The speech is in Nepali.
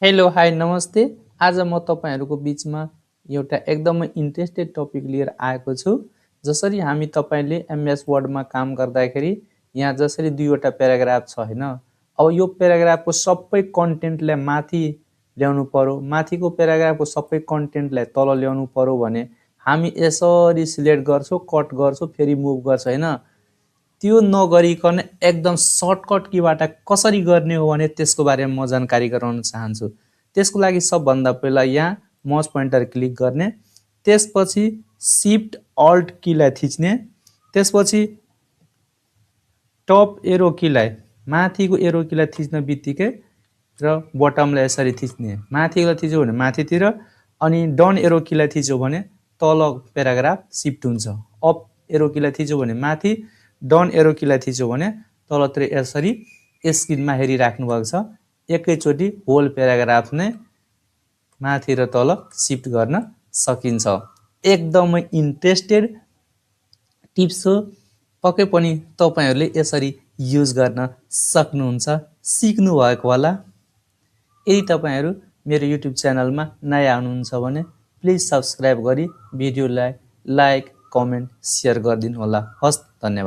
हेलो हाई नमस्ते। आज म तपाईहरुको बीचमा एउटा एकदमै इन्ट्रेस्टेड टपिक लिएर आएको छु। जसरी हामी तपाईले एमएस वर्डमा काम गर्दाखेरि यहाँ जसरी दुईवटा प्याराग्राफ छ हैन, अब यो प्याराग्राफको सबै कन्टेन्टलाई माथि ल्याउनु पर्यो, माथिको प्याराग्राफको सबै कन्टेन्टलाई तल ल्याउनु पर्यो भने हामी यसरी सिलेक्ट गर्छौं, कट गर्छौं, फेरि मुभ गर्छौं हैन। त्यो नगरिकन एकदम सर्टकट कीबाट कसरी गर्ने हो भने त्यसको बारेमा म जानकारी गराउन चाहन्छु। त्यसको लागि सबभन्दा पहिला यहाँ माउस पोइन्टर क्लिक गर्ने, त्यसपछि शिफ्ट अल्ट कीलाई थिच्ने, त्यसपछि टप एरो कीलाई माथिको एरो कीलाई थिच्न बित्तिकै र बटमलाई यसरी थिच्ने। माथिलाई थिच्यो भने माथितिर अनि डाउन एरो कीलाई थिच्यो भने तल प्याराग्राफ शिफ्ट हुन्छ। अप एरो कीलाई थिच्यो भने माथि, डाउन एरो कीलाई थिच्यो भने तलतिर यसरी स्क्रिनमा हेरिराख्नु भएको छ। एकैचोटी होल प्याराग्राफ नै माथि र तल शिफ्ट गर्न सकिन्छ। एकदमै इन्ट्रेस्टेड टिप्स हो, पक्कै पनि तपाईहरुले यसरी युज गर्न सक्नुहुन्छ, सिक्नु भएको होला। यदि तपाईहरु मेरो युट्युब च्यानलमा नयाँ हुनुहुन्छ भने प्लिज सब्स्क्राइब गरी भिडियोलाई लाइक, कमेन्ट, शेयर गरिदिनु होला। हस्, धन्यवाद।